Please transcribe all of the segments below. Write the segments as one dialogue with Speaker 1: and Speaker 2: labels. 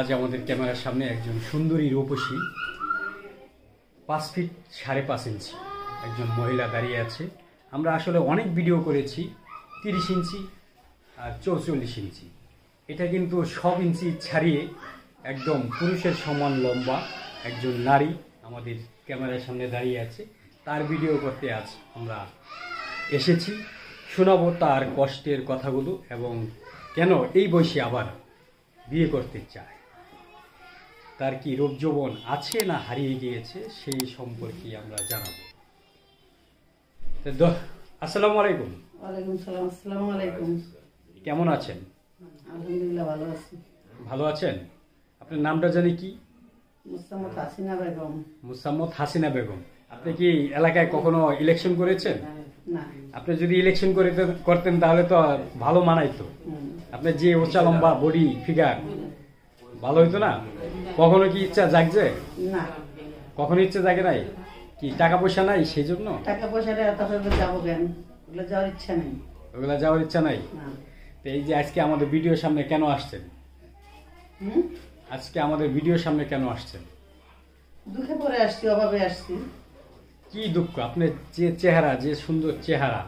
Speaker 1: আজ আমাদের ক্যামেরার সামনে একজন সুন্দরী রূপসী 5 ফিট 5.5 ইঞ্চি একজন মহিলা দাঁড়িয়ে আছে। আমরা আসলে অনেক ভিডিও করেছি 30 ইঞ্চি আর 44 ইঞ্চি, এটা কিন্তু সব ইঞ্চি ছাড়িয়ে একদম পুরুষের সমান লম্বা একজন নারী আমাদের ক্যামেরার সামনে দাঁড়িয়ে আছে। তার ভিডিও করতে আজ আমরা এসেছি, শোনাবো তার কষ্টের কথাগুলো এবং কেন এই বয়সে আবার বিয়ে করতে চায়, তার কি রূপ যৌবন আছে না হারিয়ে গিয়েছে সেই সম্পর্কে আমরা জানাবো। আসসালামু আলাইকুম।
Speaker 2: ওয়ালাইকুম সালাম। আসসালামু আলাইকুম।
Speaker 1: কেমন আছেন?
Speaker 2: আলহামদুলিল্লাহ ভালো আছি।
Speaker 1: ভালো আছেন? আপনার নামটা জানি কি?
Speaker 2: মুসাম্মদ হাসিনা বেগম।
Speaker 1: মুসাম্মদ হাসিনা বেগম। আপনি কি এলাকায় কখনো ইলেকশন করেছেন?
Speaker 2: না।
Speaker 1: আপনি যদি ইলেকশন করতেন তাহলে তো ভালো মানাইতো। আপনার যে উঁচা লম্বা বডি ফিগার, ভালো হইতো না? কখনো কি ইচ্ছা জাগছে?
Speaker 2: না।
Speaker 1: কখনো ইচ্ছা জাগে নাই? কি টাকা পয়সা নাই সেই জন্য?
Speaker 2: টাকা পয়সাটা তাহলে যাবো কেন? ওগুলো যাওয়ার ইচ্ছা নেই।
Speaker 1: ওগুলা যাওয়ার ইচ্ছা নাই?
Speaker 2: না।
Speaker 1: তো এই যে আজকে আমাদের ভিডিওর সামনে কেন আসছেন? আজকে আমাদের ভিডিওর সামনে কেন আসছেন?
Speaker 2: দুঃখে পরে আসছি, অভাবে আসছি।
Speaker 1: কি দুঃখ? আপনার যে চেহারা, যে সুন্দর চেহারা,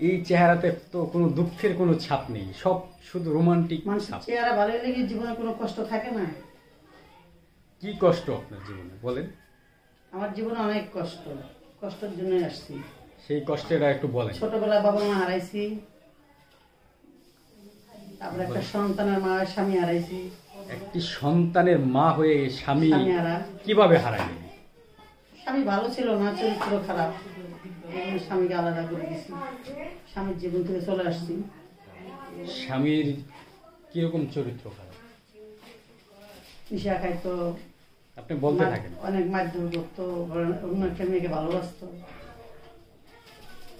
Speaker 1: এই চেহারাতে তো কোনো দুঃখের কোনো ছাপ নেই, সব শুধু রোমান্টিক ছাপ।
Speaker 2: চেহারা ভালো লেগে জীবনে কোনো কষ্ট থাকে না।
Speaker 1: কি কষ্ট আপনার জীবনে বলেন?
Speaker 2: আমার জীবনে অনেক কষ্ট, কষ্টের জন্যই আসছি।
Speaker 1: সেই কষ্টেরা একটু বলেন।
Speaker 2: ছোটবেলায় বাবা মা হারাইছি, তারপরে একটা সন্তানের মা স্বামী হারাইছি।
Speaker 1: একটি সন্তানের মা হয়ে স্বামী কিভাবে হারালেন?
Speaker 2: স্বামী ভালো ছিল না, চরিত্র খারাপ, স্বামীকে আলাদা করে দিয়েছি, স্বামীর জীবন থেকে চলে আসছি।
Speaker 1: স্বামীর কিরকম চরিত্র খারাপ?
Speaker 2: নিশা খাইতো,
Speaker 1: আপনি বলতে থাকেন।
Speaker 2: অনেক মারধর করতো, অন্য একটা মেয়েকে ভালোবাসতো।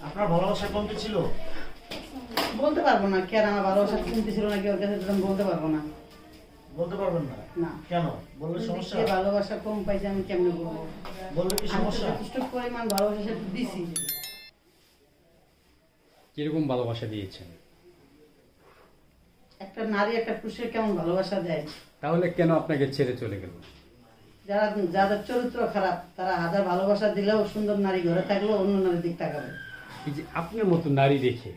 Speaker 3: আপনার ভালোবাসা কমতে ছিল?
Speaker 2: বলতে পারবো না কেন আমার ভালোবাসা কমতে ছিল না, কেউ কাছে বলতে পারবো না।
Speaker 3: বলতে পারবেন না?
Speaker 2: না।
Speaker 3: কেন? বললে সমস্যা?
Speaker 2: ভালোবাসা কম পাইছে আমি কেমনে বলবো?
Speaker 3: বললে কি সমস্যা?
Speaker 2: যথেষ্ট পরিমাণ ভালোবাসা সেটা দিছি।
Speaker 1: কিরকম ভালোবাসা দিয়েছেন?
Speaker 2: একটা নারী একটা পুরুষের কেমন ভালোবাসা দেয়।
Speaker 1: তাহলে কেন আপনাকে ছেড়ে চলে গেল?
Speaker 2: যাদের চরিত্র খারাপ তারা হাজার ভালোবাসা দিলেও সুন্দর নারী ঘরে থাকলেও অন্য নারীর দিক তাকাবে।
Speaker 1: এই যে আপনার মতো নারী দেখে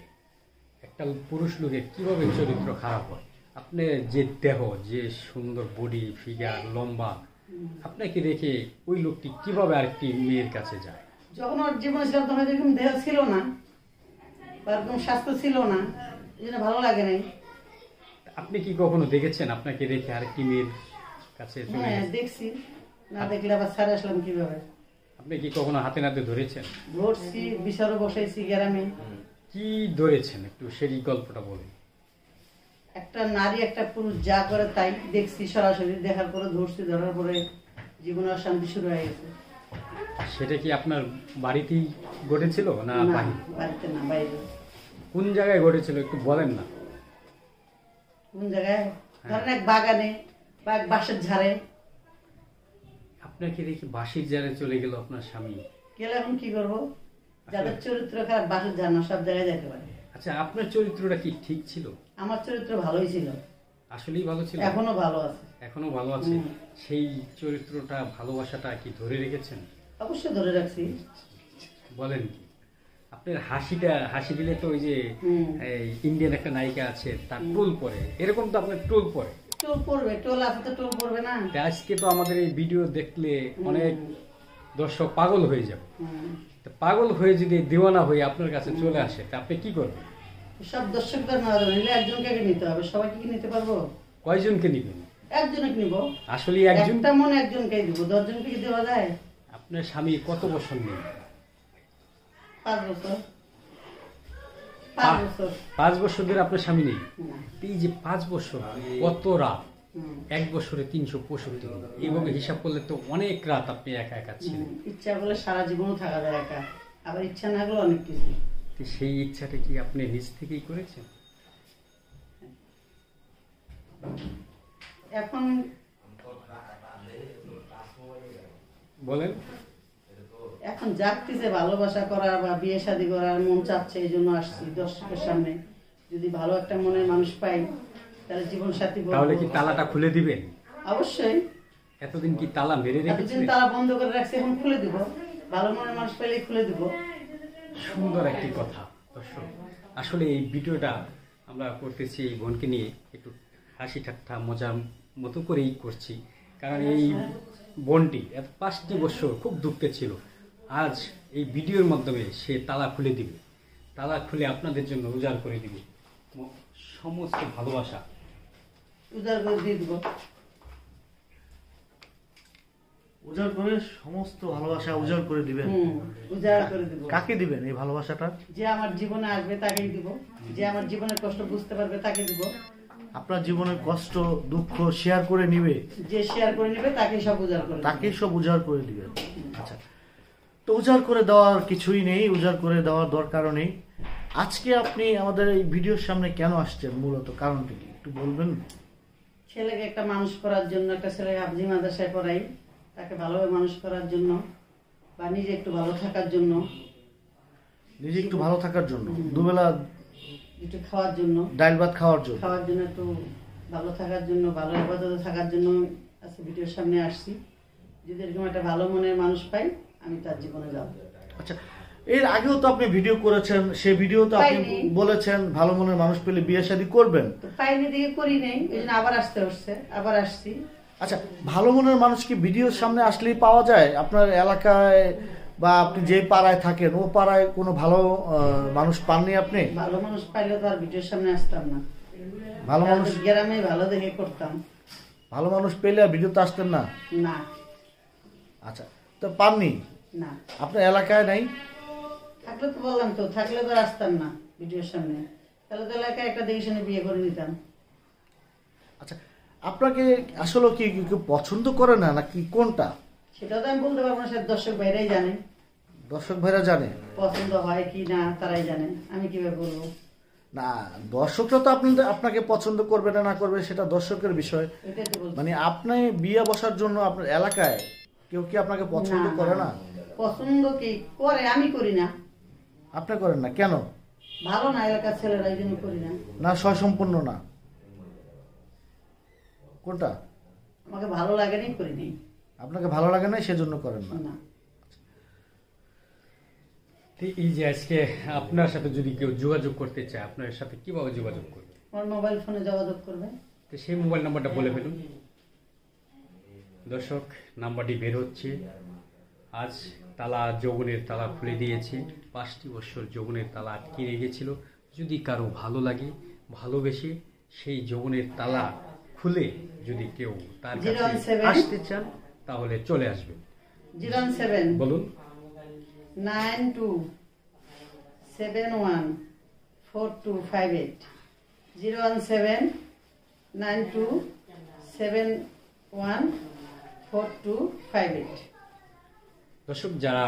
Speaker 1: একটা পুরুষ লোকের কিভাবে চরিত্র খারাপ হয়? আপনি যে দেহ, যে সুন্দর বডি ফিগার লম্বা, আপনাকে দেখে ওই লোকটি কিভাবে আরেকটি মেয়ের কাছে যায়?
Speaker 2: যখন ওর জীবনে ছিল তখন এরকম দেহ ছিল না বা এরকম স্বাস্থ্য ছিল না, এই জন্য ভালো লাগে নাই।
Speaker 1: আপনি কি কখনো দেখেছেন আপনাকে রেখে আরেকটি মেয়ের কাছে চলে
Speaker 2: হ্যাঁ
Speaker 1: গেছে?
Speaker 2: দেখছি, না দেখলে আবার ছাড়ে আসলাম কিভাবে?
Speaker 1: আপনি কি কখনো হাতে নাতে ধরেছেন?
Speaker 2: ধরছি, বিচারও বসাইছি গ্রামে।
Speaker 1: কি ধরেছেন একটু সেই গল্পটা বলুন।
Speaker 2: একটা নারী একটা পুরুষ যা করে তাই দেখছি সরাসরি, দেখার পরে ধরছি, ধরার পরে জীবনে অশান্তি শুরু হয়ে গেছে।
Speaker 1: সেটা কি আপনার বাড়িতেই ঘটেছিল না বাহিরে?
Speaker 2: বাড়িতে না, বাইরে।
Speaker 1: কোন জায়গায় ঘটেছিল একটু বলেন না।
Speaker 2: কোন জায়গায়? ধরেন এক বাগানে বা এক বাঁশের ঝাড়ে।
Speaker 1: আপনাকে দেখি বাঁশির জারে চলে গেল আপনার স্বামী,
Speaker 2: গেলে এখন কি করবো? যাদের চরিত্র খারাপ বাঁশের ঝাড় না, সব জায়গায় যেতে পারে।
Speaker 1: আচ্ছা, আপনার চরিত্রটা কি ঠিক ছিল?
Speaker 2: আমার চরিত্র ভালোই ছিল।
Speaker 1: আসলেই ভালো ছিল?
Speaker 2: এখনো ভালো আছে।
Speaker 1: এখনো ভালো আছে? সেই চরিত্রটা, ভালোবাসাটা কি ধরে রেখেছেন?
Speaker 2: অবশ্যই ধরে রাখছি।
Speaker 1: বলেন কি? আপনার হাসিটা, হাসি দিলে তো ওই যে ইন্ডিয়ান একটা নায়িকা আছে তার টোল পরে, এরকম তো আপনার টোল পরে।
Speaker 2: টোল পড়বে, টোল আছে তো টোল পড়বে না?
Speaker 1: আজকে তো আমাদের এই ভিডিও দেখলে অনেক দর্শক পাগল হয়ে যাবে। পাগল হয়ে যদি দিওয়ানা হয়ে আপনার কাছে চলে আসে তা আপনি কি করবেন?
Speaker 2: সব দর্শকদের নেওয়া যাবে, নিলে একজনকে নিতে হবে। সবাইকে কি নিতে পারবো?
Speaker 1: কয়জনকে নিবেন?
Speaker 2: একজনকে নিব।
Speaker 1: আসলে একজন?
Speaker 2: একটা মনে একজনকে দিব, 10 জনকে কি দেওয়া যায়?
Speaker 1: আপনার স্বামী কত বছর নেই?
Speaker 2: 5 বছর। 5 বছর।
Speaker 1: 5 বছর ধরে আপনার স্বামী নেই?
Speaker 2: না।
Speaker 1: এই যে 5 বছর, কত রাত? 1 বছরে 365 দিন, এইভাবে হিসাব করলে তো অনেক রাত আপনি একা একা ছিলেন।
Speaker 2: ইচ্ছা করলে সারা জীবনও থাকা যায় একা, আবার ইচ্ছা না করলে অনেক কিছু।
Speaker 1: সেই ইচ্ছাটা কি আপনি নিজ থেকেই করেছেন?
Speaker 2: এখন
Speaker 1: বলেন।
Speaker 2: এখন জাগতেছে ভালোবাসা করার বা বিয়ে শাদী করার মন চাচ্ছে, এই জন্য আসছি দর্শকের সামনে। যদি ভালো একটা মনের মানুষ পাই তাহলে জীবন সাথী।
Speaker 1: তাহলে কি তালাটা খুলে দিবেন?
Speaker 2: অবশ্যই।
Speaker 1: এতদিন কি তালা মেরে
Speaker 2: এতদিন
Speaker 1: রেখেছিলেন?
Speaker 2: তালা বন্ধ করে রাখছি, এখন খুলে দিব। ভালো মনের মানুষ পেলেই খুলে দিব।
Speaker 1: সুন্দর একটি কথা দর্শক। আসলে এই ভিডিওটা আমরা করতেছি এই বোনকে নিয়ে, একটু হাসি ঠাট্টা মজার মতো করেই করছি। কারণ এই বোনটি এত 5টি বছর খুব দুঃখে ছিল। আজ এই ভিডিওর মাধ্যমে সে তালা খুলে দিবে, তালা খুলে আপনাদের জন্য উজাড় করে দিবে সমস্ত ভালোবাসা।
Speaker 2: উজাড় করে দিয়ে দিব।
Speaker 3: উজাড় করে সমস্ত ভালোবাসা উজাড় করে দিবেন।
Speaker 2: উজাড় করে দিব।
Speaker 3: কাকে দিবেন এই ভালোবাসাটা?
Speaker 2: যে আমার জীবনে আসবে তাকেই দিব, যে আমার জীবনের কষ্ট বুঝতে পারবে তাকে দিব।
Speaker 3: আপনার জীবনের কষ্ট দুঃখ শেয়ার করে নিবে,
Speaker 2: যে শেয়ার করে নেবে তাকেই সব উজাড় করে দিব।
Speaker 3: তাকেই সব উজাড় করে দিবেন। আচ্ছা, তো উজাড় করে দেওয়ার কিছুই নেই, উজাড় করে দেওয়ার দরকারও নেই। আজকে আপনি আমাদের এই ভিডিওর সামনে কেন আসছেন, মূলত কারণটা কি একটু বলবেন?
Speaker 2: ছেলেকে একটা মানুষ করার জন্য, একটা ছেলেকে হাফজি মাদ্রাসায় পড়াই, তাকে ভালোভাবে মানুষ করার জন্য, বা নিজে একটু ভালো থাকার জন্য,
Speaker 3: নিজে একটু ভালো থাকার জন্য, দুবেলা
Speaker 2: একটু খাওয়ার জন্য,
Speaker 3: ডাল ভাত খাওয়ার জন্য,
Speaker 2: একটু ভালো থাকার জন্য, ভালো ইবাদতে থাকার জন্য আজকে ভিডিওর সামনে আসছি। যদি এরকম একটা ভালো মনের মানুষ পাই, আমি তার জীবনে যাব।
Speaker 3: আচ্ছা, এর আগেও তো আপনি ভিডিও করেছেন, সেই ভিডিও তো আপনি
Speaker 2: পাইনি।
Speaker 3: বলেছেন ভালো মনের মানুষ পেলে বিয়ে শাদী করবেন।
Speaker 2: তো পাইনি দিকে করি নেই, এই জন্য আবার আসতে হচ্ছে, আবার আসছি।
Speaker 3: আচ্ছা, ভালো মনের মানুষ কি ভিডিওর সামনে আসলেই পাওয়া যায়? আপনার এলাকায় বা আপনি যে পাড়ায় থাকেন ও পাড়ায় কোনো ভালো মানুষ পাননি আপনি?
Speaker 2: ভালো মানুষ পাইলে তো আর ভিডিওর সামনে আসতাম না।
Speaker 3: ভালো মানুষ,
Speaker 2: গ্রামে ভালো দেখে করতাম
Speaker 3: ভালো মানুষ পেলে আর ভিডিওতে আসতেন না?
Speaker 2: না।
Speaker 3: আচ্ছা, তো পাননি?
Speaker 2: না,
Speaker 3: আপনার এলাকায় নাই?
Speaker 2: থাকলে তো বললাম তো, থাকলে তো আর আসতাম না ভিডিওর সামনে। তাহলে তো এলাকায় একটা দেখে শুনে বিয়ে করে নিতাম।
Speaker 3: আচ্ছা, আপনাকে আসলে কি কেউ পছন্দ করে না নাকি কোনটা?
Speaker 2: সেটা তো আমি বলতে পারবো না, সে দর্শক ভাইরাই জানে।
Speaker 3: দর্শক ভাইরা জানে?
Speaker 2: পছন্দ হয় কি না তারাই জানে, আমি কিভাবে বলবো?
Speaker 3: না, দর্শকরা তো আপনাকে পছন্দ করবে না করবে সেটা দর্শকের বিষয়।
Speaker 2: এটাই তো বলছি।
Speaker 3: মানে আপনি বিয়ে বসার জন্য আপনার এলাকায় কেউ কি আপনাকে পছন্দ করে না?
Speaker 2: পছন্দ কি করে, আমি করি না।
Speaker 3: আপনি করেন না কেন?
Speaker 2: ভালো না এলাকার ছেলেরা, এই জন্য করি না।
Speaker 3: না স্বসম্পূর্ণ না? কোনটা?
Speaker 2: আমাকে ভালো লাগেনি, করি নি।
Speaker 3: আপনাকে ভালো লাগে না সেজন্য করেন না?
Speaker 2: না।
Speaker 1: তো এই যে আজকে আপনার সাথে যদি কেউ যোগাযোগ করতে চায়, আপনার সাথে কিভাবে যোগাযোগ করবে?
Speaker 2: আমার মোবাইল ফোনে যোগাযোগ করবে।
Speaker 1: তো সেই মোবাইল নাম্বারটা বলে ফেলুন দর্শক। নাম্বারটি বের হচ্ছে। আজ তালা, যৌবনের তালা খুলে দিয়েছে। 5টি বছর যৌবনের তালা আটকে রেখেছিল। যদি কারো ভালো লাগে, ভালোবেসে সেই যৌবনের তালা খুলে যদি কেউ তার কাছে
Speaker 2: 017
Speaker 1: আসতে চান তাহলে চলে আসবেন।
Speaker 2: 017
Speaker 1: বলুন।
Speaker 2: 92714258 01792714258।
Speaker 1: দর্শক, যারা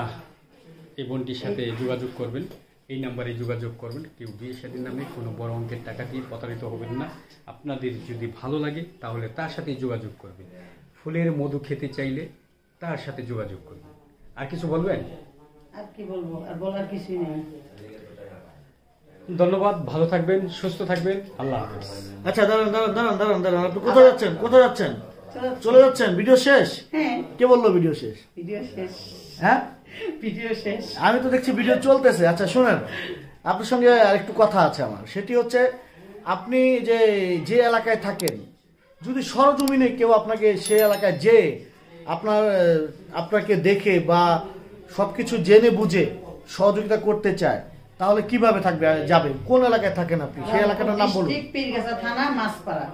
Speaker 1: এই বোনটির সাথে যোগাযোগ করবেন, এই নাম্বারে যোগাযোগ করবেন। কেউ বিয়ে শাদীর নামে কোনো বড় অঙ্কের টাকা দিয়ে প্রতারিত হবেন না। আপনাদের যদি ভালো লাগে তাহলে তার সাথে যোগাযোগ করবেন। ফুলের মধু খেতে চাইলে তার সাথে যোগাযোগ করবেন। আর কিছু বলবেন?
Speaker 2: আর কি বলবো, আর বলার কিছুই নেই।
Speaker 1: ধন্যবাদ, ভালো থাকবেন, সুস্থ থাকবেন, আল্লাহ হাফেজ।
Speaker 3: আচ্ছা, দাঁড়ান, আপনি কোথায় যাচ্ছেন? কোথায় যাচ্ছেন? চলে যাচ্ছেন? ভিডিও শেষ?
Speaker 2: হ্যাঁ,
Speaker 3: কে বললো ভিডিও শেষ?
Speaker 2: ভিডিও শেষ।
Speaker 3: হ্যাঁ,
Speaker 2: ভিডিও শেষ।
Speaker 3: আমি তো দেখছি ভিডিও চলতেছে। আচ্ছা শুনেন, আপনার সঙ্গে আরেকটু কথা আছে আমার। সেটি হচ্ছে, আপনি যে এলাকায় থাকেন, যদি সরজমিনে কেউ আপনাকে সে এলাকায় আপনাকে দেখে বা সবকিছু জেনে বুঝে সহযোগিতা করতে চায়, তাহলে কিভাবে যাবে? কোন এলাকায় থাকেন আপনি? সেই এলাকাটার নাম বলুন।
Speaker 2: ডিস্ট্রিক্ট পীরগাছা থানা, মাছপাড়া।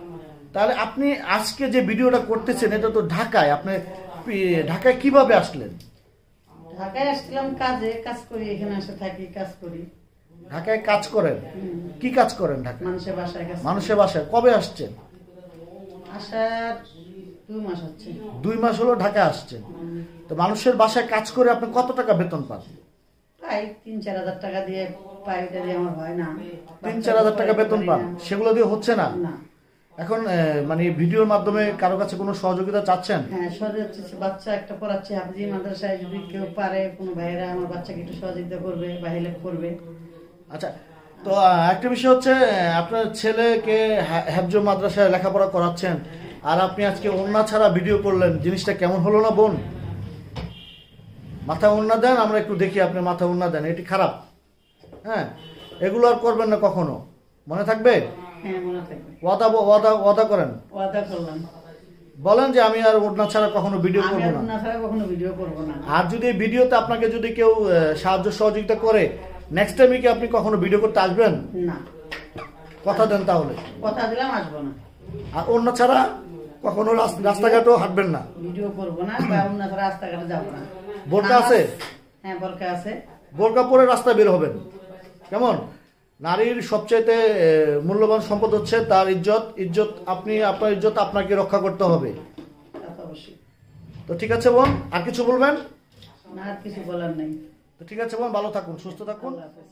Speaker 3: তাহলে আপনি আজকে যে ভিডিওটা করতেছেন এটা তো ঢাকায়। আপনি ঢাকায় কিভাবে আসলেন?
Speaker 2: ঢাকায় আসছিলাম কাজে, কাজ করি, এখানে এসে থাকি, কাজ করি।
Speaker 3: ঢাকায় কাজ করেন? কি কাজ করেন ঢাকায়?
Speaker 2: মানুষের বাসায় কাজ করি।
Speaker 3: মানুষের বাসায়। কবে আসছেন?
Speaker 2: আসার 2 মাস হচ্ছে।
Speaker 3: 2 মাস হলো ঢাকায় আসছেন। তো মানুষের বাসায় কাজ করে আপনি কত টাকা বেতন পান?
Speaker 2: প্রায় 3-4 হাজার টাকা দিয়ে পাই, ওটা দিয়ে আমার হয় না।
Speaker 3: 3-4 হাজার টাকা বেতন পান, সেগুলো দিয়ে হচ্ছে না?
Speaker 2: না।
Speaker 3: এখন মানে ভিডিওর মাধ্যমে কারো কাছে কোনো সহযোগিতা চাচ্ছেন?
Speaker 2: হ্যাঁ, শরীর হচ্ছে, বাচ্চা একটা পড়াচ্ছে হাফজি মাদ্রাসায়, যদি কেউ পারে, কোনো ভাইয়েরা আমার বাচ্চাকে একটু সহযোগিতা করবে বা হেল্প করবে।
Speaker 3: আচ্ছা, তো একটা বিষয় হচ্ছে, আপনার ছেলেকে হাফজ মাদ্রাসায় লেখাপড়া করাচ্ছেন, আর আপনি আজকে ওড়না ছাড়া ভিডিও করলেন, জিনিসটা কেমন হলো না বোন? মাথা ওড়না দেন, আমরা একটু দেখি আপনি মাথা ওড়না দেন, এটি খারাপ। হ্যাঁ, এগুলো আর করবেন না কখনো, মনে থাকবে?
Speaker 2: হ্যাঁ, মনে থাকবে।
Speaker 3: ওয়াদা করেন,
Speaker 2: ওয়াদা করলাম।
Speaker 3: বলেন যে আমি আর ওড়না ছাড়া কখনো ভিডিও
Speaker 2: আমি
Speaker 3: করবো
Speaker 2: আর
Speaker 3: না।
Speaker 2: ওড়না ছাড়া কখনো ভিডিও করবো না।
Speaker 3: আর যদি এই ভিডিওতে আপনাকে যদি কেউ সাহায্য সহযোগিতা করে, নেক্সট টাইমে কি আপনি কখনো ভিডিও করতে আসবেন?
Speaker 2: না।
Speaker 3: কথা দেন তাহলে।
Speaker 2: কথা দিলাম, আসবো না।
Speaker 3: আর ওড়না ছাড়া কখনো রাস্তাঘাটেও হাঁটবেন না?
Speaker 2: ভিডিও করবো না, বা ওড়না ছাড়া রাস্তাঘাটে যাবো না।
Speaker 3: বোরকা আছে?
Speaker 2: হ্যাঁ, বোরকা আছে।
Speaker 3: বোরকা পরে রাস্তায় বের হবেন। কেমন? নারীর সবচেয়ে মূল্যবান সম্পদ হচ্ছে তার ইজ্জত। আপনার ইজ্জত আপনাকে রক্ষা করতে হবে।
Speaker 2: তা তো অবশ্যই।
Speaker 3: তো ঠিক আছে বোন, আর কিছু বলবেন?
Speaker 2: না, আর কিছু বলার নেই।
Speaker 3: তো ঠিক আছে বোন, ভালো থাকুন, সুস্থ থাকুন।
Speaker 2: আল্লাহ হাফেজ।